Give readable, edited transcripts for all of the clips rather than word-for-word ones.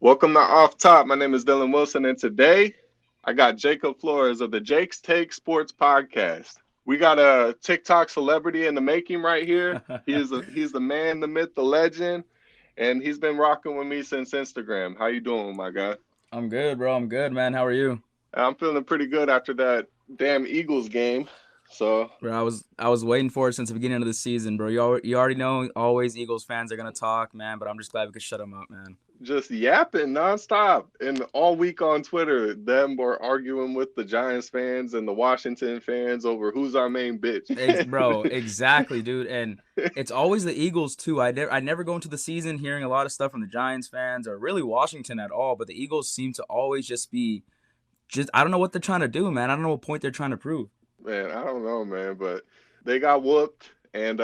Welcome to Off Top. My name is Dylan Wilson, and today I got Jacob Flores of the Jake's Take Sports Podcast. We got a TikTok celebrity in the making right here. He's the man, the myth, the legend, and he's been rocking with me since Instagram. How you doing, my guy? I'm good, bro. I'm good, man. How are you? I'm feeling pretty good after that damn Eagles game. So, Bro, I was waiting for it since the beginning of the season, bro. You already know always Eagles fans are gonna talk, man. But I'm just glad we could shut them up, man. just yapping nonstop. And all week on Twitter, them were arguing with the Giants fans and the Washington fans over who's our main bitch. Bro, exactly, dude. And it's always the Eagles too. I never go into the season hearing a lot of stuff from the Giants fans or really Washington at all. But the Eagles seem to always just be I don't know what they're trying to do, man. I don't know what point they're trying to prove. Man, I don't know, man, but they got whooped. And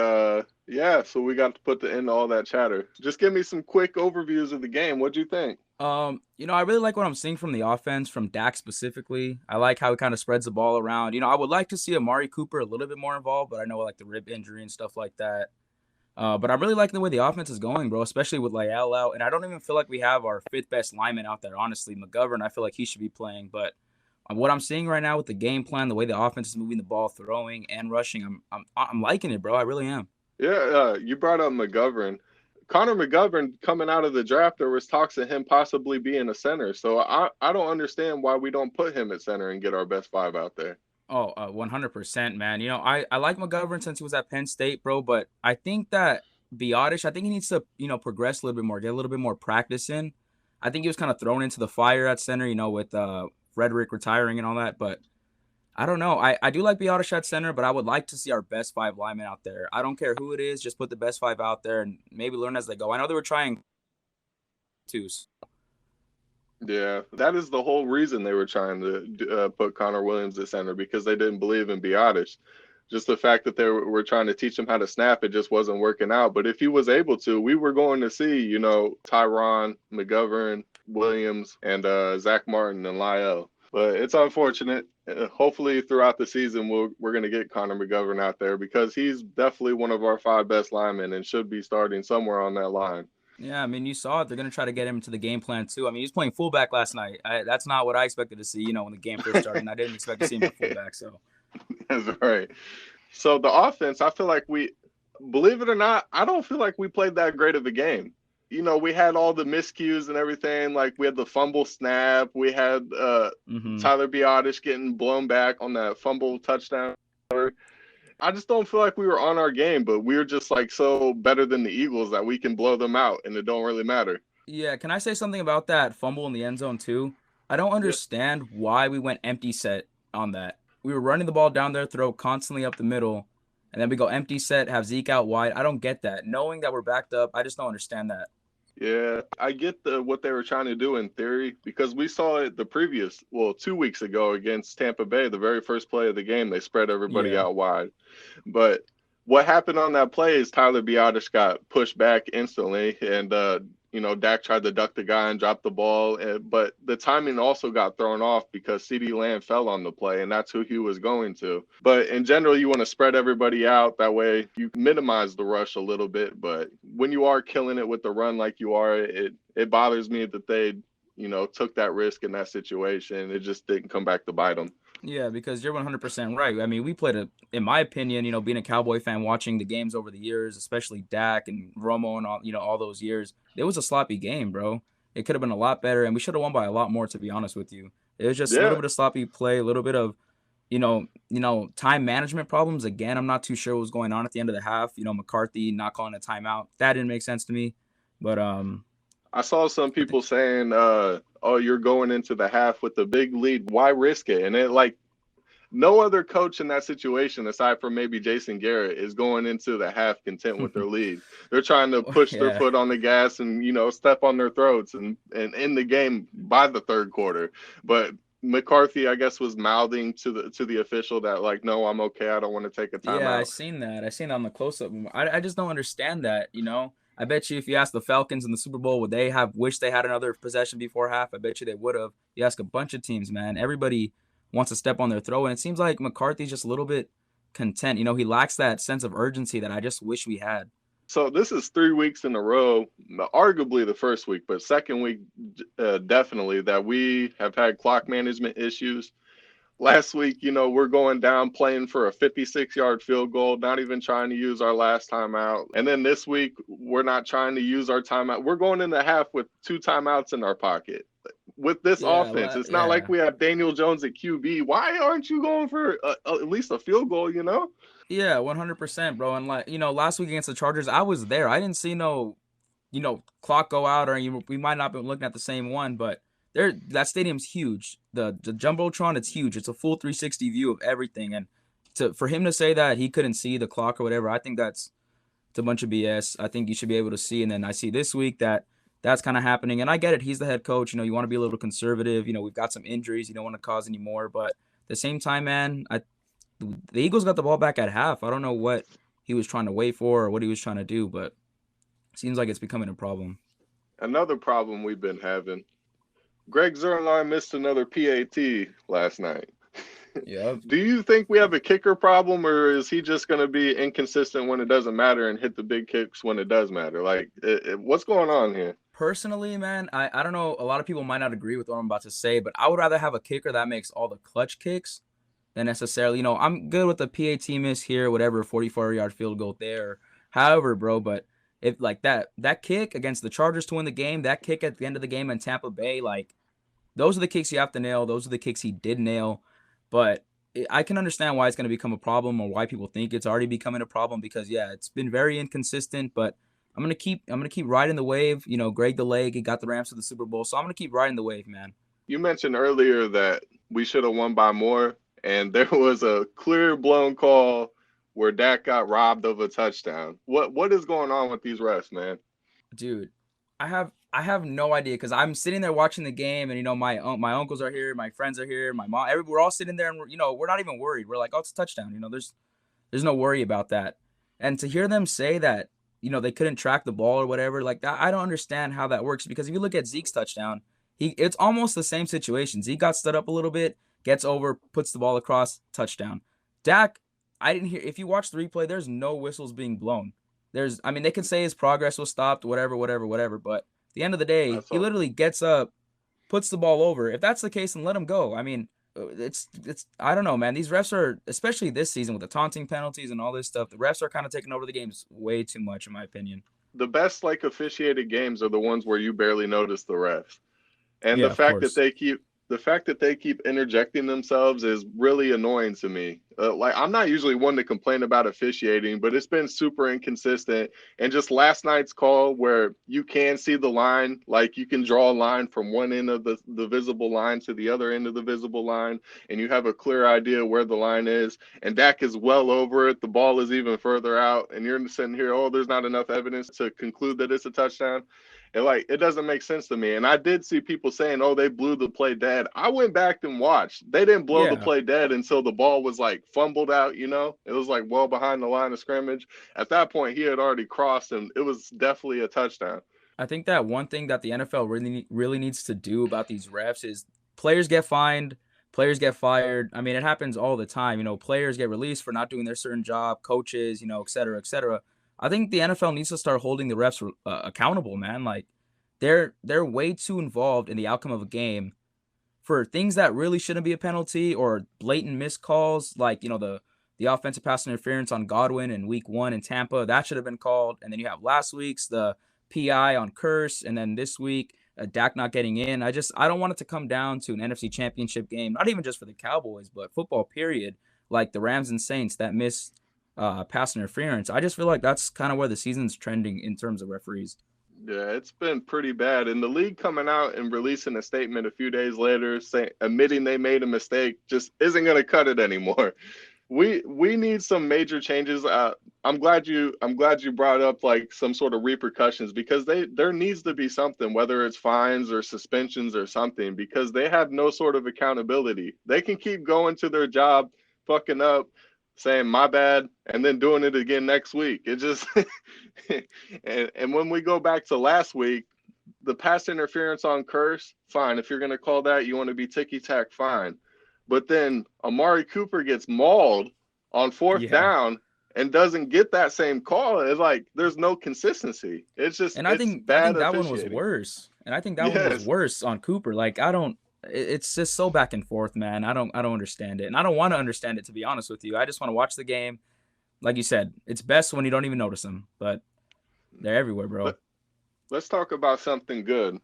yeah, so we got to put the end to all that chatter. Just give me some quick overviews of the game. What'd you think? I really like what I'm seeing from the offense, from Dak specifically. I like how he kind of spreads the ball around. I would like to see Amari Cooper a little bit more involved, but I know like the rib injury and stuff like that. But I'm really liking the way the offense is going, bro, especially with Lyell out. And I don't even feel like we have our fifth best lineman out there, honestly. McGovern, I feel like he should be playing. But what I'm seeing right now with the game plan, the way the offense is moving the ball, throwing and rushing, I'm liking it, bro. I really am. Yeah, you brought up McGovern. Connor McGovern coming out of the draft, there was talks of him possibly being a center. So I don't understand why we don't put him at center and get our best five out there. Oh, 100%, man. I like McGovern since he was at Penn State, bro, but I think that Biotish, I think he needs to, progress a little bit more, get a little bit more practice in. I think he was kind of thrown into the fire at center, with Frederick retiring and all that, but I don't know. I do like Biotish at center, but I would like to see our best five linemen out there. I don't care who it is, just put the best five out there and maybe learn as they go. I know they were trying to. Yeah, that is the whole reason they were trying to put Connor Williams at center, because they didn't believe in Biotish. Just the fact that they were trying to teach him how to snap, it just wasn't working out. But if he was able to, we were going to see, Tyron, McGovern, Williams, and Zach Martin and Lyell. But it's unfortunate. Hopefully throughout the season, we're going to get Connor McGovern out there, because he's definitely one of our five best linemen and should be starting somewhere on that line. Yeah, I mean, you saw it. They're going to try to get him to the game plan, too. I mean, he was playing fullback last night. That's not what I expected to see, when the game first started. And I didn't expect to see him at fullback, so. That's right. So the offense, I feel like believe it or not, I don't feel like we played that great of a game. We had all the miscues and everything. Like, we had the fumble snap. We had Tyler Biotish getting blown back on that fumble touchdown. I just don't feel like we were on our game, but we were just like so better than the Eagles that we can blow them out, and it don't really matter. Yeah, can I say something about that fumble in the end zone too? I don't understand why we went empty set on that. We were running the ball down their throat constantly up the middle, and then we go empty set, have Zeke out wide. I don't get that. Knowing that we're backed up, I just don't understand that. Yeah, I get what they were trying to do in theory, because we saw it 2 weeks ago against Tampa Bay, the very first play of the game, they spread everybody out wide. But what happened on that play is Tyler Biotish got pushed back instantly, and Dak tried to duck the guy and drop the ball, but the timing also got thrown off because CeeDee Lamb fell on the play, and that's who he was going to. But in general, you want to spread everybody out. That way you minimize the rush a little bit. But when you are killing it with the run like you are, it bothers me that they, took that risk in that situation. It just didn't come back to bite them. Yeah, because you're 100% right. I mean, we played in my opinion, being a Cowboy fan, watching the games over the years, especially Dak and Romo and all those years, it was a sloppy game, bro. It could have been a lot better, and we should have won by a lot more, to be honest with you. It was just a little bit of sloppy play, a little bit of, time management problems. Again, I'm not too sure what was going on at the end of the half. McCarthy not calling a timeout. That didn't make sense to me. But I saw some people saying, oh, you're going into the half with a big lead. Why risk it? And no other coach in that situation, aside from maybe Jason Garrett, is going into the half content with their lead. They're trying to push their foot on the gas and, step on their throats and end the game by the third quarter. But McCarthy, I guess, was mouthing to the official that, like, no, I'm okay. I don't want to take a timeout. Yeah, I seen that on the close-up. I just don't understand that, I bet you if you ask the Falcons in the Super Bowl, would they have wished they had another possession before half? I bet you they would have. You ask a bunch of teams, man. Everybody wants to step on their throat, and it seems like McCarthy's just a little bit content. He lacks that sense of urgency that I just wish we had. So this is 3 weeks in a row, arguably the first week, but second week definitely that we have had clock management issues. Last week, we're going down playing for a 56-yard field goal, not even trying to use our last timeout. And then this week, we're not trying to use our timeout. We're going in the half with 2 timeouts in our pocket. With this offense, it's not like we have Daniel Jones at QB. Why aren't you going for at least a field goal, Yeah, 100%, bro. And last week against the Chargers, I was there. I didn't see no, clock go out, or we might not be looking at the same one, but that stadium's huge. The Jumbotron, it's huge. It's a full 360 view of everything. And for him to say that he couldn't see the clock or whatever, I think it's a bunch of BS. I think you should be able to see. And then I see this week that's kind of happening. And I get it. He's the head coach. You want to be a little conservative. We've got some injuries. You don't want to cause any more. But at the same time, man, the Eagles got the ball back at half. I don't know what he was trying to wait for or what he was trying to do, but it seems like it's becoming a problem. Another problem we've been having. Greg Zuerlein missed another PAT last night. Yeah. Do you think we have a kicker problem, or is he just going to be inconsistent when it doesn't matter and hit the big kicks when it does matter? Like, what's going on here? Personally, man, I don't know. A lot of people might not agree with what I'm about to say, but I would rather have a kicker that makes all the clutch kicks than necessarily, I'm good with the PAT miss here, whatever, 44-yard field goal there. However, bro, but if like that kick against the Chargers to win the game, that kick at the end of the game in Tampa Bay, like those are the kicks you have to nail. Those are the kicks he did nail. But I can understand why it's going to become a problem, or why people think it's already becoming a problem, because it's been very inconsistent. But I'm gonna keep riding the wave. Greg the Leg, he got the Rams to the Super Bowl, so I'm gonna keep riding the wave, man. You mentioned earlier that we should have won by more, and there was a clear blown call where Dak got robbed of a touchdown. What is going on with these refs, man? Dude, I have no idea, because I'm sitting there watching the game, and my uncles are here, my friends are here, my mom, we're all sitting there, and we're not even worried. We're like, oh, it's a touchdown. There's no worry about that. And to hear them say that, they couldn't track the ball or whatever, like that, I don't understand how that works, because if you look at Zeke's touchdown, it's almost the same situation. Zeke got stood up a little bit, gets over, puts the ball across, touchdown. Dak, I didn't hear. If you watch the replay, there's no whistles being blown. They could say his progress was stopped, whatever. But at the end of the day, he literally gets up, puts the ball over. If that's the case, then let him go. It's I don't know, man. These refs are, especially this season with the taunting penalties and all this stuff, the refs are kind of taking over the games way too much, in my opinion. The best officiated games are the ones where you barely notice the refs. And the fact that they keep interjecting themselves is really annoying to me. I'm not usually one to complain about officiating, but it's been super inconsistent. And just last night's call, where you can see the line, like you can draw a line from one end of the visible line to the other end of the visible line, and you have a clear idea where the line is. And Dak is well over it. The ball is even further out. And you're sitting here, oh, there's not enough evidence to conclude that it's a touchdown. And it doesn't make sense to me. And I did see people saying, oh, they blew the play dead. I went back and watched. They didn't blow the play dead until the ball was fumbled out, It was well behind the line of scrimmage. At that point, he had already crossed, and it was definitely a touchdown. I think that one thing that the NFL really needs to do about these refs is players get fined, players get fired. It happens all the time. Players get released for not doing their certain job, coaches, et cetera, et cetera. I think the NFL needs to start holding the refs accountable, man. They're way too involved in the outcome of a game for things that really shouldn't be a penalty, or blatant missed calls, the offensive pass interference on Godwin in week 1 in Tampa. That should have been called. And then you have last week's the PI on Curse, and then this week Dak not getting in. I don't want it to come down to an NFC Championship game, not even just for the Cowboys, but football period, like the Rams and Saints that missed pass interference. I just feel like that's kind of where the season's trending in terms of referees. Yeah, it's been pretty bad. And the league coming out and releasing a statement a few days later admitting they made a mistake just isn't going to cut it anymore. We need some major changes. I'm glad you brought up some sort of repercussions, because there needs to be something, whether it's fines or suspensions or something, because they have no sort of accountability. They can keep going to their job, fucking up, saying my bad, and then doing it again next week. It just and when we go back to last week, the pass interference on Curse, fine. If you're going to call that, you want to be ticky-tack, fine. But then Amari Cooper gets mauled on fourth down, and doesn't get that same call. It's like there's no consistency. It's just And I it's think bad that one was officiating. worse. And I think that one was Yes, worse on Cooper. Like it's just so back and forth, man. I don't understand it. And I don't want to understand it, to be honest with you. I just want to watch the game. Like you said, it's best when you don't even notice them, but they're everywhere, bro. let's talk about something good.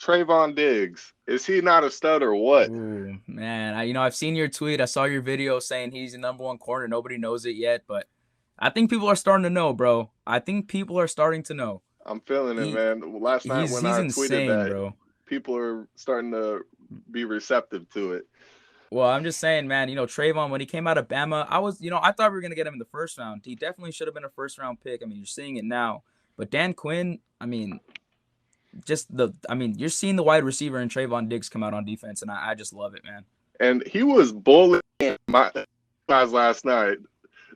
Trayvon Diggs, is he not a stud or what? Ooh, man. I've seen your tweet. I saw your video saying he's the number one corner. Nobody knows it yet, but I think people are starting to know, bro. I think people are starting to know. I'm feeling it, He man. Last night when he's I tweeted insane, that, bro. people are starting to be receptive to it. Well, I'm just saying, man, Trayvon, when he came out of Bama, I thought we were going to get him in the first round. He definitely should have been a first round pick. I mean, you're seeing it now. But Dan Quinn, I mean, you're seeing the wide receiver and Trayvon Diggs come out on defense, and I just love it, man. And he was bullying my guys last night.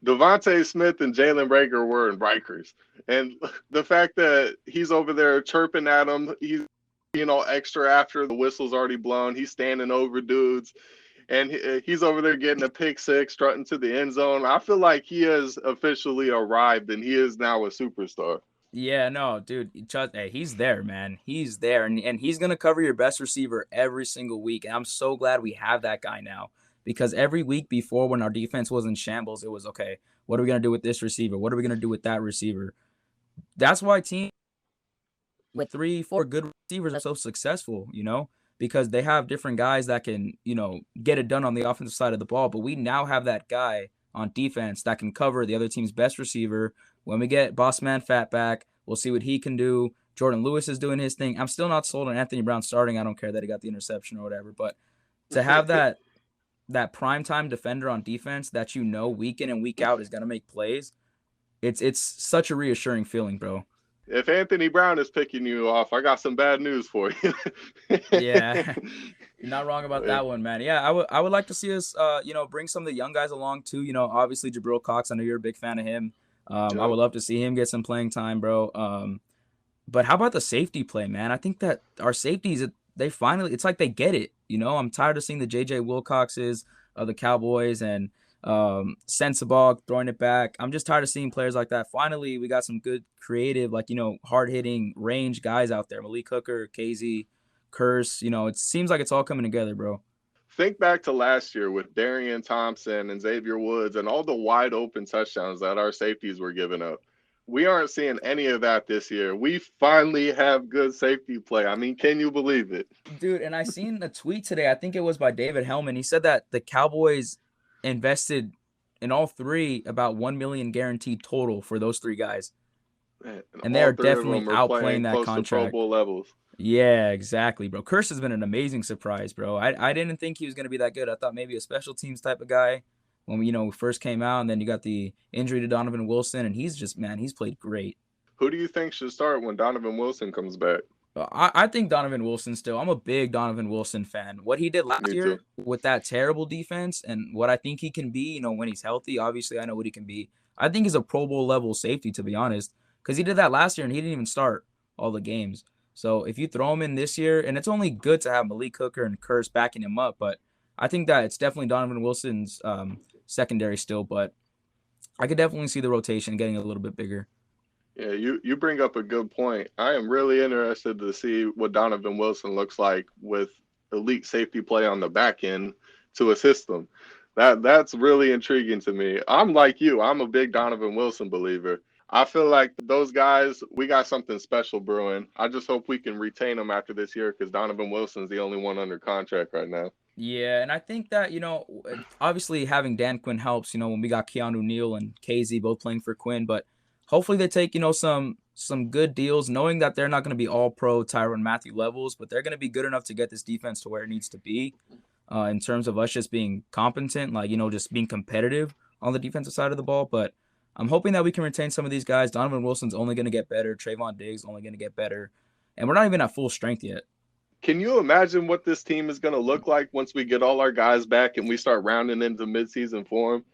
Devontae Smith and Jalen Reagor were in Rikers. And the fact that he's over there chirping at him, he's, extra after the whistle's already blown. He's standing over dudes. And he's over there getting a pick six, strutting to the end zone. I feel like he has officially arrived, and he is now a superstar. Yeah, no, dude, hey, he's there, man. He's there, and he's going to cover your best receiver every single week. And I'm so glad we have that guy now, because every week before, when our defense was in shambles, it was, okay, what are we going to do with this receiver? What are we going to do with that receiver? That's why teams with 3-4 good receivers are so successful, because they have different guys that can, get it done on the offensive side of the ball. But we now have that guy on defense that can cover the other team's best receiver. When we get Boss Man Fat back, we'll see what he can do. Jordan Lewis is doing his thing. I'm still not sold on Anthony Brown starting. I don't care that he got the interception or whatever. But to have that primetime defender on defense that week in and week out is going to make plays, it's such a reassuring feeling, bro. If Anthony Brown is picking you off, I got some bad news for you. Yeah, you're not wrong about that one, man. Yeah, I would like to see us, bring some of the young guys along too. Obviously Jabril Cox. I know you're a big fan of him. I would love to see him get some playing time, bro. But how about the safety play, man? I think that our safeties, it's like they get it. I'm tired of seeing the J.J. Wilcoxes of the Cowboys and Sensabaugh throwing it back. I'm just tired of seeing players like that. Finally, we got some good creative, hard-hitting range guys out there. Malik Hooker, KZ, Curse. It seems like it's all coming together, bro. Think back to last year with Darian Thompson and Xavier Woods and all the wide open touchdowns that our safeties were giving up. We aren't seeing any of that this year. We finally have good safety play. I mean, can you believe it? Dude, and I seen a tweet today. I think it was by David Hellman. He said that the Cowboys invested in all three about $1 million guaranteed total for those three guys. Man, and they are definitely outplaying that contract. Pro Bowl levels. Yeah, exactly, bro. Curse has been an amazing surprise, bro. I didn't think he was going to be that good. I thought maybe a special teams type of guy when we, first came out, and then you got the injury to Donovan Wilson, and he's played great. Who do you think should start when Donovan Wilson comes back? I think Donovan Wilson still. I'm a big Donovan Wilson fan. What he did last year with that terrible defense and what I think he can be, when he's healthy, obviously I know what he can be. I think he's a Pro Bowl level safety, to be honest, because he did that last year and he didn't even start all the games. So if you throw him in this year, and it's only good to have Malik Hooker and Curse backing him up, but I think that it's definitely Donovan Wilson's secondary still, but I could definitely see the rotation getting a little bit bigger. Yeah, you bring up a good point. I am really interested to see what Donovan Wilson looks like with elite safety play on the back end to assist them. That's really intriguing to me. I'm like you. I'm a big Donovan Wilson believer. I feel like those guys, we got something special brewing. I just hope we can retain them after this year because Donovan Wilson's the only one under contract right now. Yeah, and I think that, obviously having Dan Quinn helps, when we got Keanu Neal and KZ both playing for Quinn, but hopefully they take, some good deals, knowing that they're not going to be all pro Tyrann Mathieu levels, but they're going to be good enough to get this defense to where it needs to be in terms of us just being competent, just being competitive on the defensive side of the ball. But I'm hoping that we can retain some of these guys. Donovan Wilson's only going to get better. Trayvon Diggs only going to get better. And we're not even at full strength yet. Can you imagine what this team is going to look like once we get all our guys back and we start rounding into midseason form?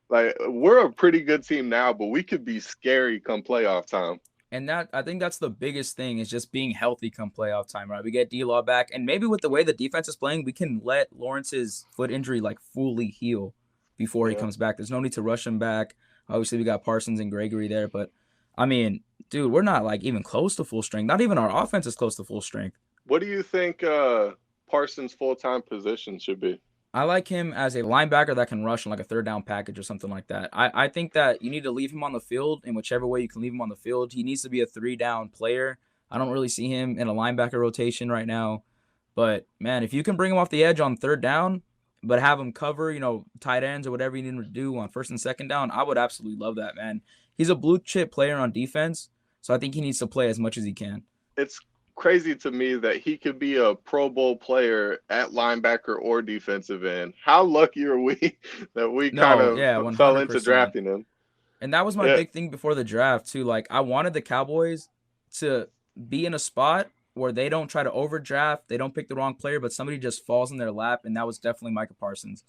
Like, we're a pretty good team now, but we could be scary come playoff time. And I think that's the biggest thing is just being healthy come playoff time, right? We get D-Law back, and maybe with the way the defense is playing, we can let Lawrence's foot injury fully heal before he comes back. There's no need to rush him back. Obviously, we got Parsons and Gregory there, but I mean, dude, we're not like even close to full strength. Not even our offense is close to full strength. What do you think Parsons' full-time position should be? I like him as a linebacker that can rush in like a third down package or something like that. I think that you need to leave him on the field in whichever way you can leave him on the field. He needs to be a 3-down player. I don't really see him in a linebacker rotation right now. But, man, if you can bring him off the edge on third down, but have him cover, tight ends or whatever you need him to do on first and second down, I would absolutely love that, man. He's a blue chip player on defense, so I think he needs to play as much as he can. It's crazy to me that he could be a Pro Bowl player at linebacker or defensive end. How lucky are we that we fell into drafting him? And that was my big thing before the draft, too. Like, I wanted the Cowboys to be in a spot where they don't try to overdraft, they don't pick the wrong player, but somebody just falls in their lap, and that was definitely Micah Parsons.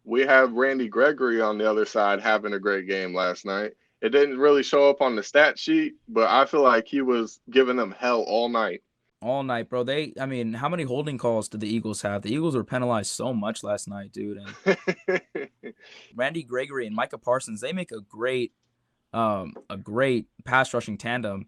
We have Randy Gregory on the other side having a great game last night. It didn't really show up on the stat sheet, but I feel like he was giving them hell all night. All night, bro. How many holding calls did the Eagles have? The Eagles were penalized so much last night, dude. And Randy Gregory and Micah Parsons, they make a great pass rushing tandem.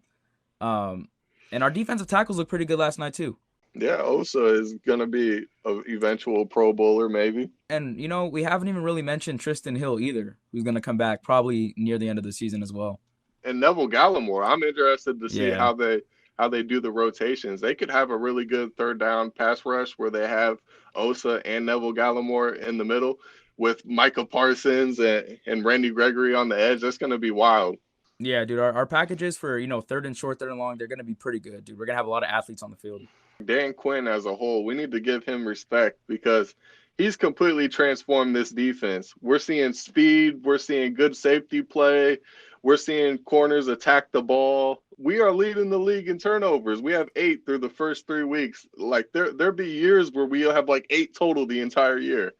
And our defensive tackles look pretty good last night, too. Yeah, Osa is going to be an eventual Pro Bowler, maybe. And, we haven't even really mentioned Tristan Hill either, who's going to come back probably near the end of the season as well. And Neville Gallimore, I'm interested to see how they do the rotations. They could have a really good third down pass rush where they have Osa and Neville Gallimore in the middle with Micah Parsons and Randy Gregory on the edge. That's going to be wild. Yeah, dude, our packages for, third and short, third and long, they're going to be pretty good, dude. We're going to have a lot of athletes on the field. Dan Quinn as a whole, we need to give him respect because he's completely transformed this defense. We're seeing speed. We're seeing good safety play. We're seeing corners attack the ball. We are leading the league in turnovers. We have 8 through the first 3 weeks. Like, there'll be years where we'll have, 8 total the entire year.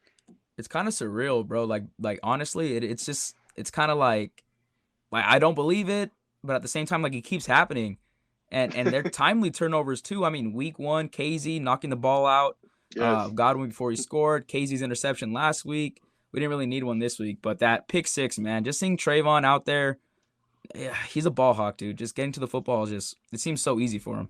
It's kind of surreal, bro. Like honestly, it's kind of like I don't believe it, but at the same time, it keeps happening. And they're timely turnovers, too. I mean, week 1, KZ knocking the ball out. Yes. Godwin before he scored. KZ's interception last week. We didn't really need one this week. But that pick 6, man, just seeing Trayvon out there, he's a ball hawk, dude. Just getting to the football, it seems so easy for him.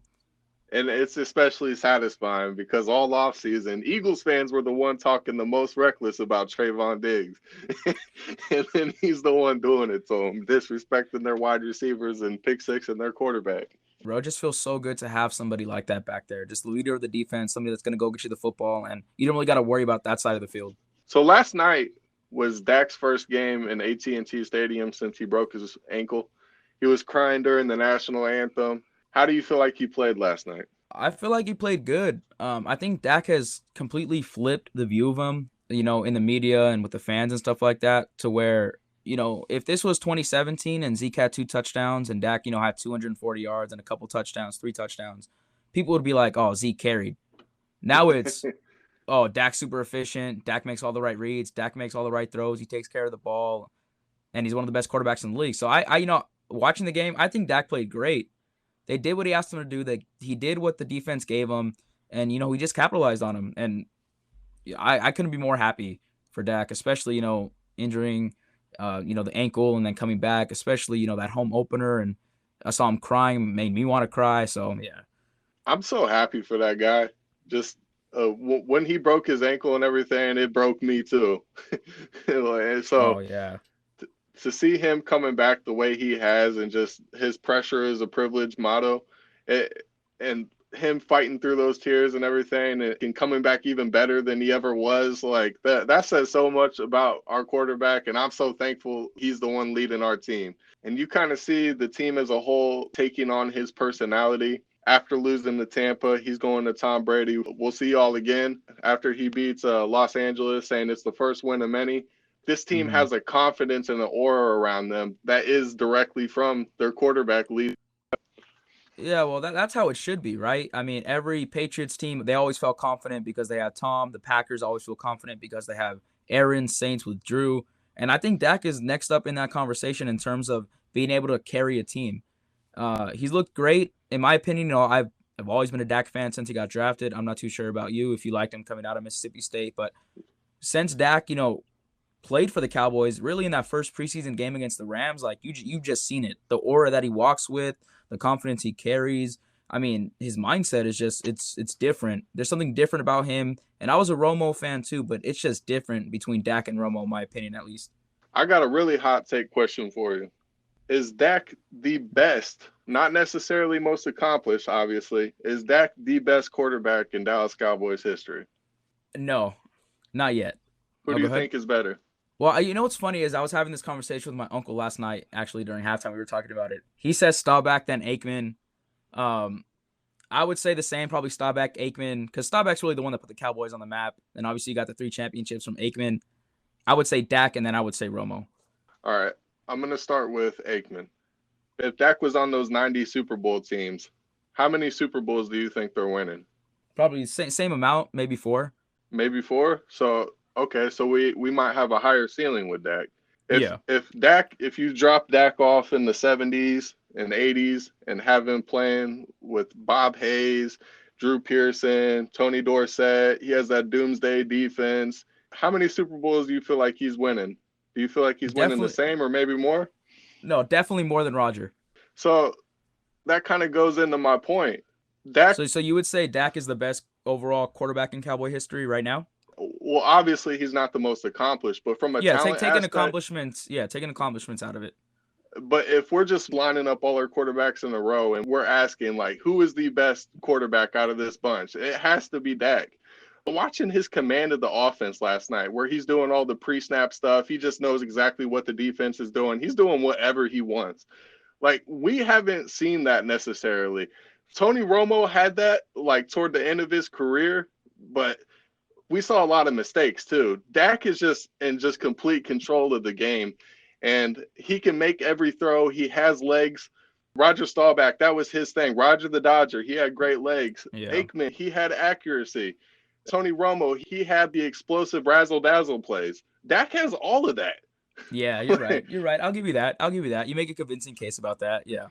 And it's especially satisfying because all offseason, Eagles fans were the one talking the most reckless about Trayvon Diggs. And then he's the one doing it to them, disrespecting their wide receivers and pick 6 and their quarterback. Bro, it just feels so good to have somebody like that back there. Just the leader of the defense, somebody that's going to go get you the football, and you don't really got to worry about that side of the field. So last night was Dak's first game in AT&T Stadium since he broke his ankle. He was crying during the national anthem. How do you feel like he played last night? I feel like he played good. I think Dak has completely flipped the view of him, in the media and with the fans and stuff like that, to where, if this was 2017 and Zeke had 2 touchdowns and Dak, had 240 yards and a couple touchdowns, 3 touchdowns, people would be like, oh, Zeke carried. Now it's, oh, Dak's super efficient. Dak makes all the right reads. Dak makes all the right throws. He takes care of the ball, and he's one of the best quarterbacks in the league. So I watching the game, I think Dak played great. They did what he asked them to do. He did what the defense gave him, and, he just capitalized on him. And I couldn't be more happy for Dak, especially, injuring, the ankle and then coming back, especially, that home opener. And I saw him crying, made me want to cry. So, yeah. I'm so happy for that guy. Just when he broke his ankle and everything, it broke me too. And so, oh, yeah. To see him coming back the way he has and just his pressure is a privilege motto and him fighting through those tears and everything and coming back even better than he ever was, like that says so much about our quarterback. And I'm so thankful he's the one leading our team. And you kind of see the team as a whole taking on his personality. After losing to Tampa, he's going to Tom Brady. We'll see y'all again after he beats Los Angeles, saying it's the first win of many. This team has a confidence and an aura around them that is directly from their quarterback lead. Yeah, well, that's how it should be, right? I mean, every Patriots team, they always felt confident because they had Tom. The Packers always feel confident because they have Aaron, Saints with Drew. And I think Dak is next up in that conversation in terms of being able to carry a team. He's looked great. In my opinion, I've always been a Dak fan since he got drafted. I'm not too sure about you if you liked him coming out of Mississippi State. But since Dak, played for the Cowboys, really in that first preseason game against the Rams, like you've just seen it. The aura that he walks with, the confidence he carries. I mean, his mindset is just it's different. There's something different about him. And I was a Romo fan too, but it's just different between Dak and Romo, in my opinion, at least. I got a really hot take question for you. Is Dak the best, not necessarily most accomplished, obviously, is Dak the best quarterback in Dallas Cowboys history? No, not yet. Who do you think is better? Well, you know what's funny is I was having this conversation with my uncle last night, actually during halftime. We were talking about it. He says Staubach, then Aikman. I would say the same, probably Staubach, Aikman, because Staubach's really the one that put the Cowboys on the map. And obviously you got the 3 championships from Aikman. I would say Dak, and then I would say Romo. All right. I'm going to start with Aikman. If Dak was on those 90 Super Bowl teams, how many Super Bowls do you think they're winning? Probably same amount, maybe 4. Maybe 4? So, okay, so we might have a higher ceiling with Dak. If you drop Dak off in the 70s and 80s and have him playing with Bob Hayes, Drew Pearson, Tony Dorsett, he has that doomsday defense. How many Super Bowls do you feel like he's winning? Do you feel like he's winning the same or maybe more? No, definitely more than Roger. So that kind of goes into my point. Dak. So you would say Dak is the best overall quarterback in Cowboy history right now? Well, obviously he's not the most accomplished, but from a talent taking accomplishments, taking accomplishments out of it. But if we're just lining up all our quarterbacks in a row and we're asking like who is the best quarterback out of this bunch, it has to be Dak. Watching his command of the offense last night, where he's doing all the pre-snap stuff, he just knows exactly what the defense is doing. He's doing whatever he wants. Like, we haven't seen that necessarily. Tony Romo had that, like, toward the end of his career, but we saw a lot of mistakes, too. Dak is just in complete control of the game, and he can make every throw. He has legs. Roger Staubach, that was his thing. Roger the Dodger, he had great legs. Yeah. Aikman, he had accuracy. Tony Romo, he had the explosive razzle-dazzle plays. Dak has all of that. Yeah, you're right. You're right. I'll give you that. You make a convincing case about that. Yeah.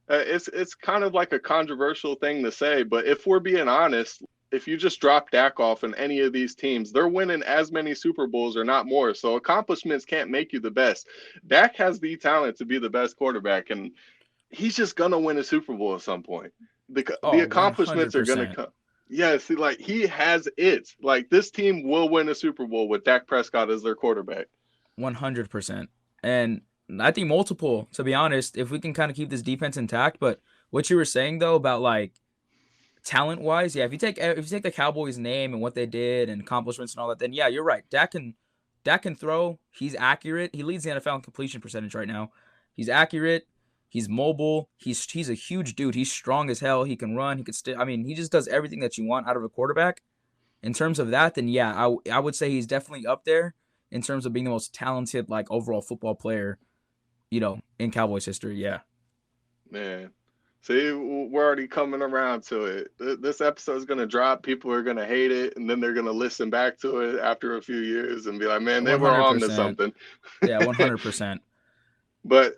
It's kind of like a controversial thing to say, but if we're being honest, if you just drop Dak off in any of these teams, they're winning as many Super Bowls or not more. So accomplishments can't make you the best. Dak has the talent to be the best quarterback, and he's just going to win a Super Bowl at some point. The accomplishments 100%. Are going to come. Yeah, see, like, he has it. Like, this team will win a Super Bowl with Dak Prescott as their quarterback. 100%. And I think multiple, to be honest, if we can kind of keep this defense intact. But what you were saying, though, about, like, talent-wise, yeah, if you take the Cowboys' name and what they did and accomplishments and all that, then, yeah, you're right. Dak can throw. He's accurate. He leads the NFL in completion percentage right now. He's accurate. He's mobile. He's a huge dude. He's strong as hell. He can run. He can he just does everything that you want out of a quarterback. In terms of that, then yeah, I would say he's definitely up there in terms of being the most talented, like, overall football player, in Cowboys history. Yeah. Man, see, we're already coming around to it. This episode is gonna drop. People are gonna hate it, and then they're gonna listen back to it after a few years and be like, "Man, they 100%. Were on to something." Yeah, 100%. But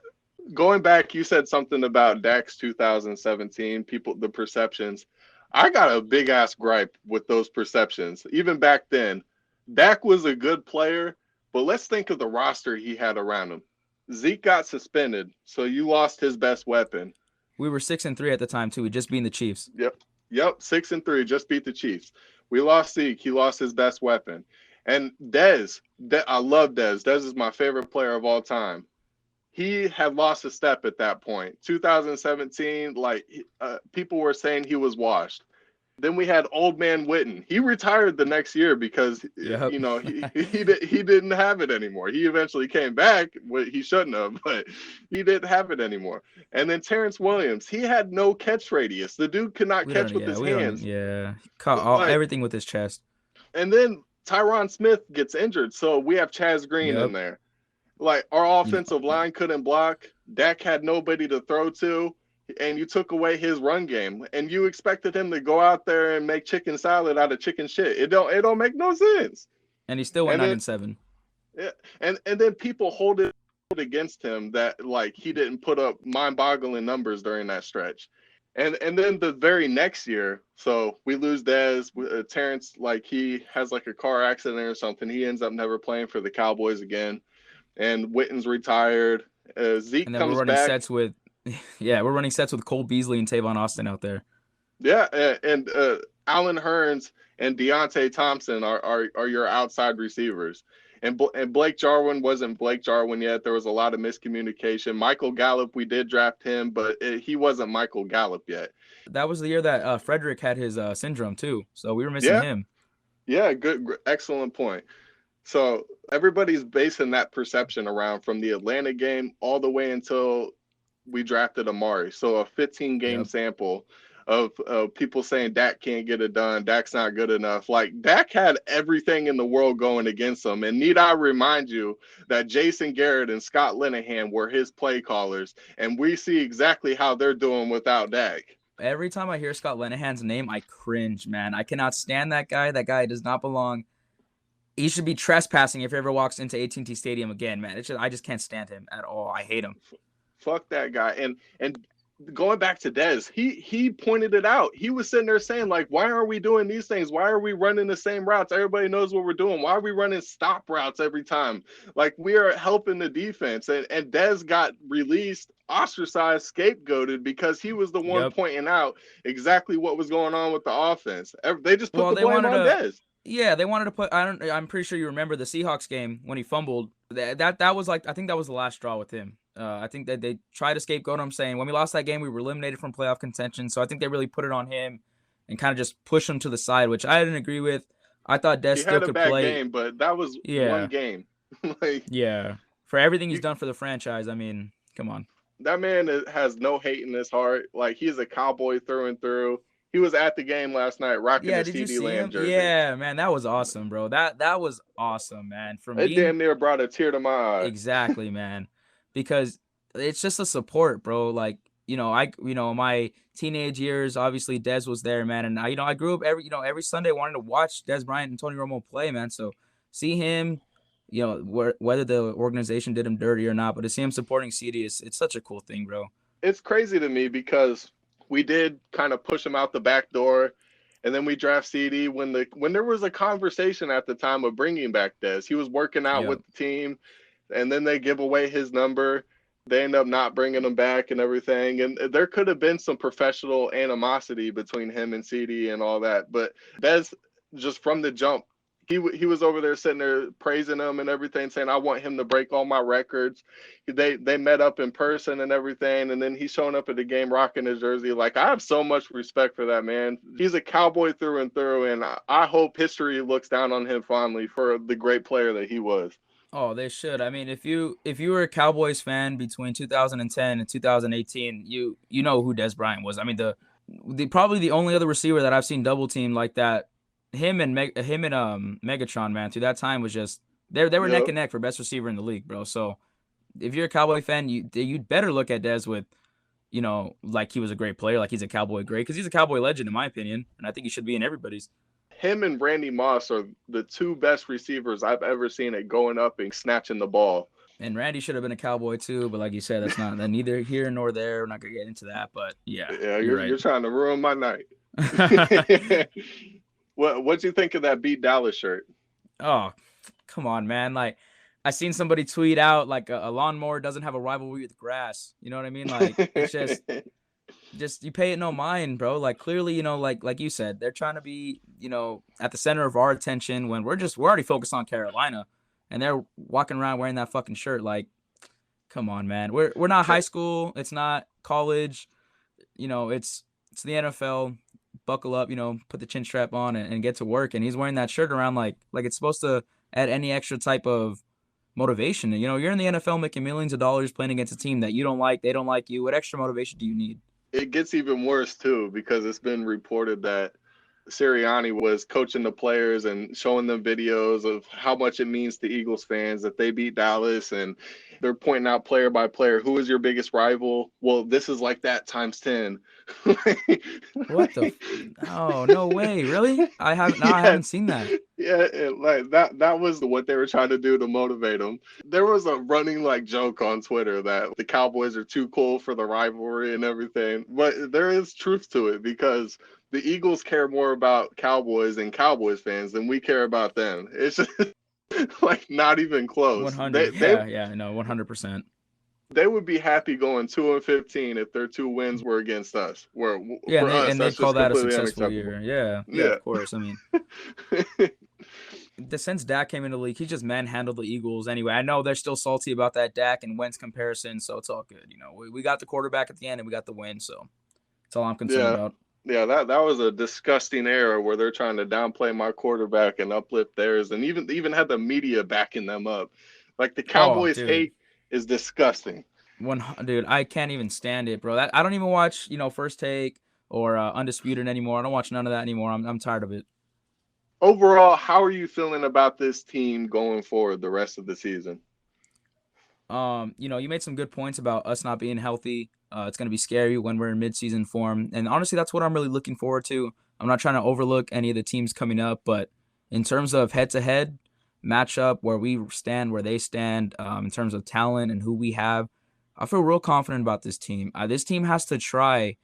going back, you said something about Dak's 2017, the perceptions. I got a big ass gripe with those perceptions. Even back then, Dak was a good player, but let's think of the roster he had around him. Zeke got suspended, so you lost his best weapon. We were 6-3 at the time too. We just beat the Chiefs. Yep, 6-3, just beat the Chiefs. We lost Zeke. He lost his best weapon. And Dez, I love Dez. Dez is my favorite player of all time. He had lost a step at that point. 2017, people were saying he was washed. Then we had Old Man Witten. He retired the next year because, he didn't have it anymore. He eventually came back. He shouldn't have, but he didn't have it anymore. And then Terrence Williams, he had no catch radius. The dude could not catch with his hands. Yeah, caught everything with his chest. And then Tyron Smith gets injured, so we have Chaz Green in there. Like, our offensive line couldn't block. Dak had nobody to throw to, and you took away his run game. And you expected him to go out there and make chicken salad out of chicken shit. It don't make no sense. And he still went 9-7. Yeah, and then people hold it against him that, like, he didn't put up mind-boggling numbers during that stretch. And then the very next year, so we lose Dez. Terrence, like he has like a car accident or something. He ends up never playing for the Cowboys again. And Witten's retired. Zeke And then we're comes running back. sets with, yeah, we're running sets with Cole Beasley and Tavon Austin out there. Yeah, and Allen Hurns and Deontay Thompson are your outside receivers. And Blake Jarwin wasn't Blake Jarwin yet. There was a lot of miscommunication. Michael Gallup, we did draft him, but he wasn't Michael Gallup yet. That was the year that Frederick had his syndrome too, so we were missing Yeah, him. yeah, good, excellent point. So everybody's basing that perception around from the Atlanta game all the way until we drafted Amari. So a 15-game Yep. sample of people saying Dak can't get it done. Dak's not good enough. Like Dak had everything in the world going against him. And need I remind you that Jason Garrett and Scott Linehan were his play callers. And we see exactly how they're doing without Dak. Every time I hear Scott Linehan's name, I cringe, man. I cannot stand that guy. That guy does not belong. He should be trespassing if he ever walks into AT&T Stadium again, man. I just can't stand him at all. I hate him. Fuck that guy. And going back to Dez, he pointed it out. He was sitting there saying, like, why are we doing these things? Why are we running the same routes? Everybody knows what we're doing. Why are we running stop routes every time? Like, we are helping the defense. And Dez got released, ostracized, scapegoated because he was the one pointing out exactly what was going on with the offense. They just put the blame on Dez. Yeah, they wanted to put. I'm pretty sure you remember the Seahawks game when he fumbled. That was like, I think that was the last straw with him. I think that they tried to scapegoat him, saying when we lost that game, we were eliminated from playoff contention. So I think they really put it on him and kind of just push him to the side, which I didn't agree with. I thought Dez still could play. He had a bad game, but that was one game. Yeah, for everything he's done for the franchise, I mean, come on. That man has no hate in his heart. Like, he's a Cowboy through and through. He was at the game last night rocking the CD Lamb jersey. Yeah, man, that was awesome, bro. That was awesome, man. It damn near brought a tear to my eye. Exactly, man. Because it's just a support, bro. Like, my teenage years, obviously Dez was there, man. And I grew up every Sunday wanting to watch Dez Bryant and Tony Romo play, man. So see him, whether the organization did him dirty or not, but to see him supporting CD, it's such a cool thing, bro. It's crazy to me because we did kind of push him out the back door, and then we draft CD when there was a conversation at the time of bringing back Dez. He was working out with the team, and then they give away his number. They end up not bringing him back and everything. And there could have been some professional animosity between him and CD and all that. But Dez, just from the jump, he was over there sitting there praising him and everything, saying, I want him to break all my records. They met up in person and everything, and then he's showing up at the game rocking his jersey. Like, I have so much respect for that man. He's a Cowboy through and through, and I hope history looks down on him fondly for the great player that he was. Oh, they should. I mean, if you were a Cowboys fan between 2010 and 2018, you know who Dez Bryant was. I mean, the probably the only other receiver that I've seen double team like that. Him and Megatron, man, through that time was just they were neck and neck for best receiver in the league, bro. So if you're a Cowboy fan, you'd better look at Dez with, like he was a great player, like he's a Cowboy great, because he's a Cowboy legend in my opinion, and I think he should be in everybody's. Him and Randy Moss are the two best receivers I've ever seen at going up and snatching the ball. And Randy should have been a Cowboy too, but like you said, that's not neither here nor there. We're not gonna get into that, but yeah. Yeah, you're trying to ruin my night. What'd you think of that Beat Dallas shirt? Oh, come on, man. Like, I seen somebody tweet out, like, a lawnmower doesn't have a rivalry with grass. You know what I mean? Like, it's just you pay it no mind, bro. Like, clearly, like you said, they're trying to be, at the center of our attention when we're already focused on Carolina, and they're walking around wearing that fucking shirt. Like, come on, man. We're not high school. It's not college. It's the NFL. Buckle up, put the chin strap on and get to work. And he's wearing that shirt around like it's supposed to add any extra type of motivation. And, you're in the NFL making millions of dollars playing against a team that you don't like. They don't like you. What extra motivation do you need? It gets even worse, too, because it's been reported that Sirianni was coaching the players and showing them videos of how much it means to Eagles fans that they beat Dallas, and they're pointing out player by player, who is your biggest rival? Well, this is like that times 10. What the? Oh, no way. Really? I haven't seen that. Yeah, Yeah, like that was what they were trying to do to motivate him. There was a running like joke on Twitter that the Cowboys are too cool for the rivalry and everything. But there is truth to it because the Eagles care more about Cowboys and Cowboys fans than we care about them. It's just like not even close. 100. Yeah, no, 100%. They would be happy going 2-15 if their 2 wins were against us. Where Yeah, for us, they'd that's call just that a completely successful unacceptable. year. Yeah, Yeah. of course. I mean, since Dak came into the league, he just manhandled the Eagles anyway. I know they're still salty about that Dak and Wentz comparison, so it's all good. You know, we got the quarterback at the end and we got the win, so that's all I'm concerned Yeah. about. Yeah, that was a disgusting era where they're trying to downplay my quarterback and uplift theirs, and even had the media backing them up. Like the Oh, Cowboys dude. hate is disgusting. Dude, I can't even stand it, bro. I don't even watch, First Take or Undisputed anymore. I don't watch none of that anymore. I'm tired of it. Overall, how are you feeling about this team going forward the rest of the season? You made some good points about us not being healthy. It's going to be scary when we're in mid-season form. And honestly, that's what I'm really looking forward to. I'm not trying to overlook any of the teams coming up, but in terms of head-to-head matchup, where we stand, where they stand, in terms of talent and who we have, I feel real confident about this team. This team has to try,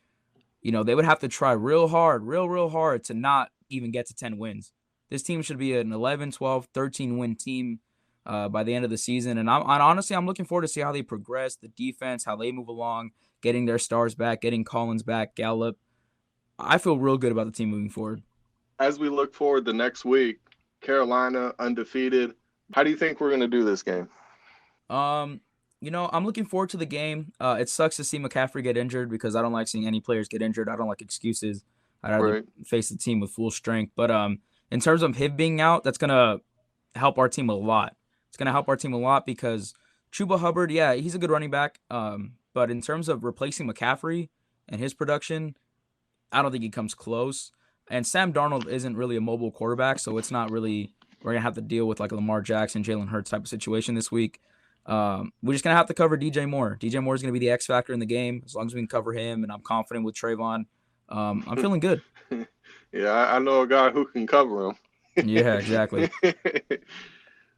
they would have to try real hard, real hard to not even get to 10 wins. This team should be an 11, 12, 13-win team by the end of the season. And honestly, I'm looking forward to see how they progress, the defense, how they move along, getting their stars back, getting Collins back, Gallup. I feel real good about the team moving forward. As we look forward the next week, Carolina undefeated. How do you think we're going to do this game? I'm looking forward to the game. It sucks to see McCaffrey get injured because I don't like seeing any players get injured. I don't like excuses. I'd rather face the team with full strength. But in terms of him being out, that's going to help our team a lot. It's going to help our team a lot because Chuba Hubbard, yeah, he's a good running back. But in terms of replacing McCaffrey and his production, I don't think he comes close. And Sam Darnold isn't really a mobile quarterback, so it's not really we're going to have to deal with like a Lamar Jackson, Jalen Hurts type of situation this week. We're just going to have to cover DJ Moore. DJ Moore is going to be the X factor in the game as long as we can cover him, and I'm confident with Trayvon. I'm feeling good. Yeah, I know a guy who can cover him. Yeah, exactly.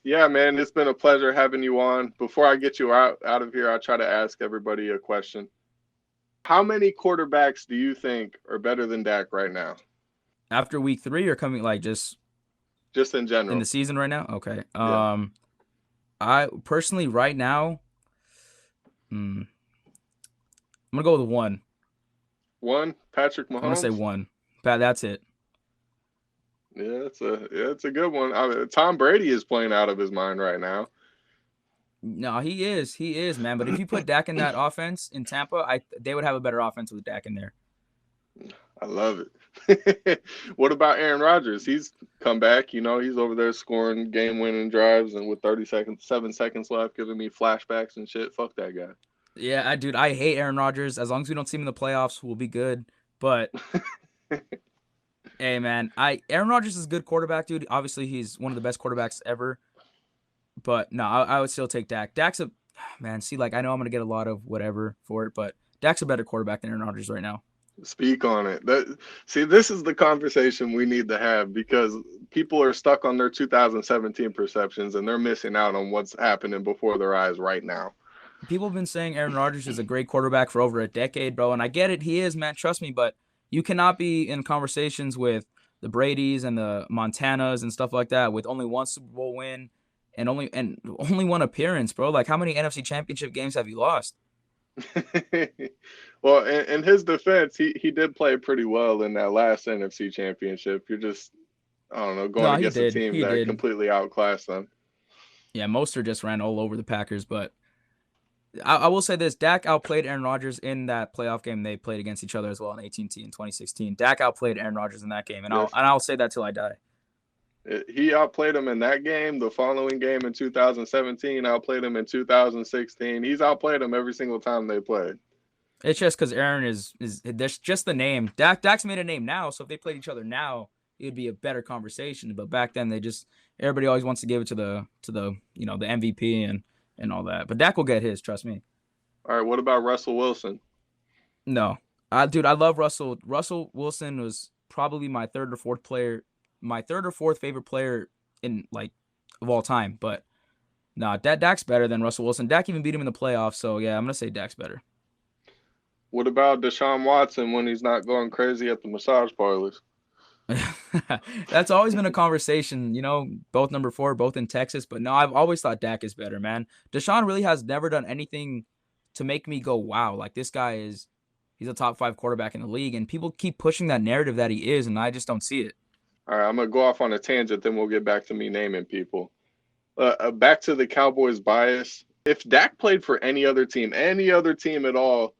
Yeah, man, it's been a pleasure having you on. Before I get you out of here, I'll try to ask everybody a question. How many quarterbacks do you think are better than Dak right now? After week 3 or coming like just in general? In the season right now? Okay. Yeah. I personally right now, I'm going to go with 1. 1? Patrick Mahomes? I'm going to say 1. That's it. Yeah, it's a good one. Tom Brady is playing out of his mind right now. No, he is, man. But if you put Dak in that offense in Tampa, they would have a better offense with Dak in there. I love it. What about Aaron Rodgers? He's come back. He's over there scoring game-winning drives, and with 7 seconds left, giving me flashbacks and shit. Fuck that guy. Yeah, dude, I hate Aaron Rodgers. As long as we don't see him in the playoffs, we'll be good. But hey, man, Aaron Rodgers is a good quarterback, dude. Obviously, he's one of the best quarterbacks ever. But no, I would still take Dak. Dak's I know I'm gonna get a lot of whatever for it, but Dak's a better quarterback than Aaron Rodgers right now. Speak on it. This is the conversation we need to have because people are stuck on their 2017 perceptions and they're missing out on what's happening before their eyes right now. People have been saying Aaron Rodgers is a great quarterback for over a decade, bro, and I get it. He is, man. Trust me, but you cannot be in conversations with the Bradys and the Montanas and stuff like that with only 1 Super Bowl win and only 1 appearance, bro. Like, how many NFC Championship games have you lost? Well, in his defense, he did play pretty well in that last NFC Championship. You're just, I don't know, going against a team that completely outclassed them. Yeah, Mostert just ran all over the Packers, but I will say this: Dak outplayed Aaron Rodgers in that playoff game they played against each other as well in AT&T in 2016. Dak outplayed Aaron Rodgers in that game, and I'll say that till I die. He outplayed him in that game. The following game in 2017, outplayed him in 2016. He's outplayed him every single time they played. It's just because Aaron is there's just the name. Dak's made a name now, so if they played each other now, it'd be a better conversation. But back then, everybody always wants to give it to the the MVP and all that. But Dak will get his, trust me. All right, what about Russell Wilson? No, dude, I love Russell. Russell Wilson was probably my third or fourth favorite player of all time. But nah, Dak's better than Russell Wilson. Dak even beat him in the playoffs. So yeah, I'm gonna say Dak's better. What about Deshaun Watson when he's not going crazy at the massage parlors? That's always been a conversation, both number 4, both in Texas. But no, I've always thought Dak is better, man. Deshaun really has never done anything to make me go, wow, like this guy he's a top 5 quarterback in the league. And people keep pushing that narrative that he is, and I just don't see it. All right, I'm going to go off on a tangent, then we'll get back to me naming people. Back to the Cowboys bias. If Dak played for any other team at all,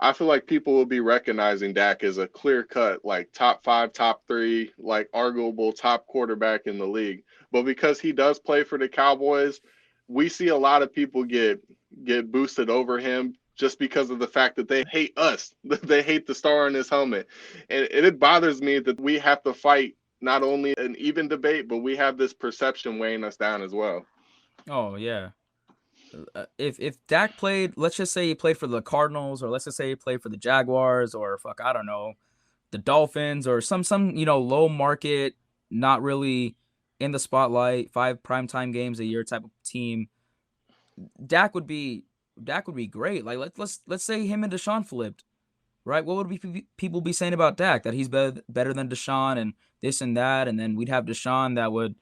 I feel like people will be recognizing Dak as a clear-cut, like top 5, top 3, like arguable top quarterback in the league. But because he does play for the Cowboys, we see a lot of people get boosted over him just because of the fact that they hate us. They hate the star on his helmet. And it bothers me that we have to fight not only an even debate, but we have this perception weighing us down as well. Oh, yeah. If Dak played, let's just say he played for the Cardinals, or let's just say he played for the Jaguars, or I don't know, the Dolphins, or some low market, not really in the spotlight, 5 primetime games a year type of team, Dak would be great. Like let's say him and Deshaun flipped, right? What would people be saying about Dak? That he's better than Deshaun and this and that, and then we'd have Deshaun that would.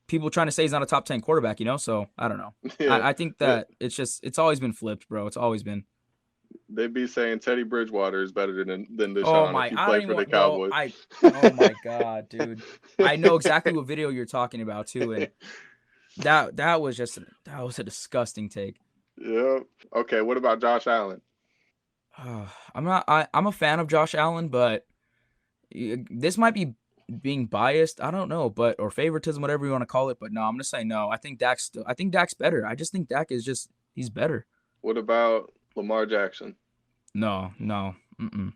People trying to say he's not a top 10 quarterback, so I don't know. Yeah. I think that it's always been flipped, bro. It's always been. They'd be saying Teddy Bridgewater is better than Deshaun if he played for the Cowboys. Oh my God, dude. I know exactly what video you're talking about too. And that was a disgusting take. Yeah. Okay. What about Josh Allen? I'm a fan of Josh Allen, but this might be being biased, I don't know, or favoritism, whatever you want to call it. But no, I'm gonna say no. I think Dak's better. I just think Dak is he's better. What about Lamar Jackson? No. Mm-mm.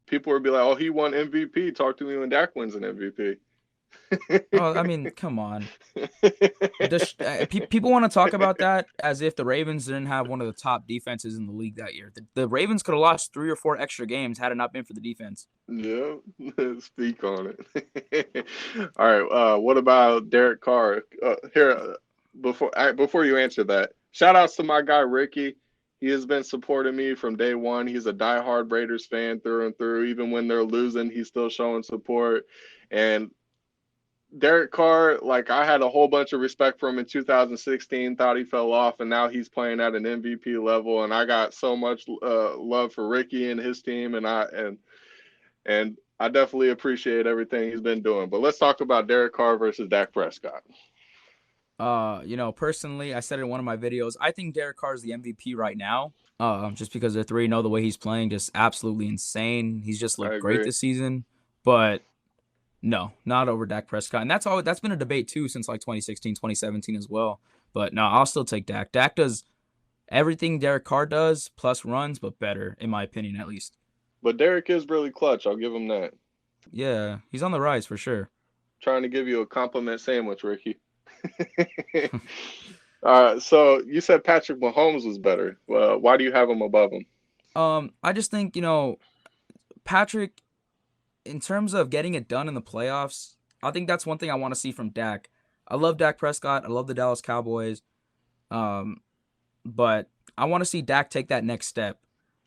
People would be like, "Oh, he won MVP. Talk to me when Dak wins an MVP." Oh, I mean, come on. People want to talk about that as if the Ravens didn't have one of the top defenses in the league that year. The Ravens could have lost 3 or 4 extra games had it not been for the defense. Yeah, speak on it. All right. What about Derek Carr? Before you answer that, shout outs to my guy Ricky. He has been supporting me from day one. He's a diehard Raiders fan through and through. Even when they're losing, he's still showing support. And Derek Carr, like, I had a whole bunch of respect for him in 2016, thought he fell off, and now he's playing at an MVP level. And I got so much love for Ricky and his team, and I definitely appreciate everything he's been doing. But let's talk about Derek Carr versus Dak Prescott. Personally, I said it in one of my videos, I think Derek Carr is the MVP right now. Just because they're 3-0, the way he's playing, just absolutely insane. He's just looked great this season, but no, not over Dak Prescott. And that's been a debate too since like 2016, 2017 as well. But no, I'll still take Dak. Dak does everything Derek Carr does, plus runs, but better, in my opinion, at least. But Derek is really clutch. I'll give him that. Yeah, he's on the rise for sure. Trying to give you a compliment sandwich, Ricky. So you said Patrick Mahomes was better. Why do you have him above him? I just think, Patrick, in terms of getting it done in the playoffs, I think that's one thing I want to see from Dak. I love Dak Prescott. I love the Dallas Cowboys. But I want to see Dak take that next step.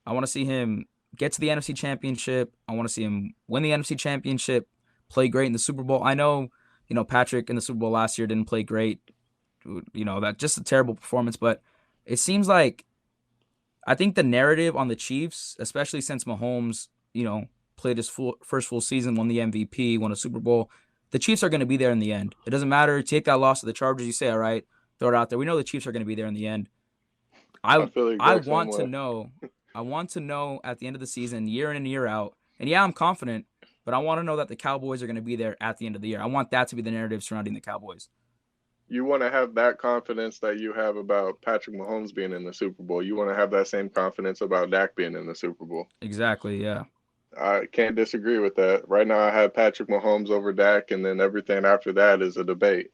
I want to see him get to the NFC Championship. I want to see him win the NFC Championship, play great in the Super Bowl. I know, Patrick in the Super Bowl last year didn't play great. That just a terrible performance. But it seems like I think the narrative on the Chiefs, especially since Mahomes, played his first full season, won the MVP, won a Super Bowl, the Chiefs are going to be there in the end. It doesn't matter. Take that loss to the Chargers, you say, all right, throw it out there. We know the Chiefs are going to be there in the end. I want to know. I want to know at the end of the season, year in and year out. And yeah, I'm confident, but I want to know that the Cowboys are going to be there at the end of the year. I want that to be the narrative surrounding the Cowboys. You want to have that confidence that you have about Patrick Mahomes being in the Super Bowl. You want to have that same confidence about Dak being in the Super Bowl. Exactly, yeah. I can't disagree with that. Right now I have Patrick Mahomes over Dak, and then everything after that is a debate.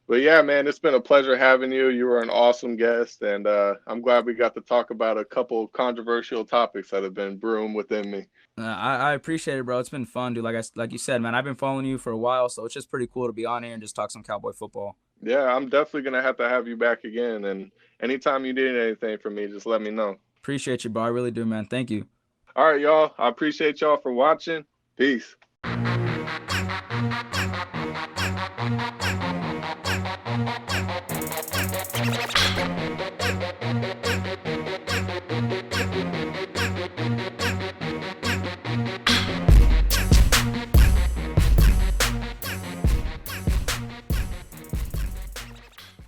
But yeah, man, it's been a pleasure having you. You were an awesome guest, and I'm glad we got to talk about a couple controversial topics that have been brewing within me. I appreciate it, bro. It's been fun, dude. Like you said, man, I've been following you for a while, so it's just pretty cool to be on here and just talk some Cowboy football. Yeah, I'm definitely gonna have to have you back again. And anytime you need anything from me, just let me know. Appreciate you, bro. I really do, man. Thank you. All right, y'all. I appreciate y'all for watching. Peace.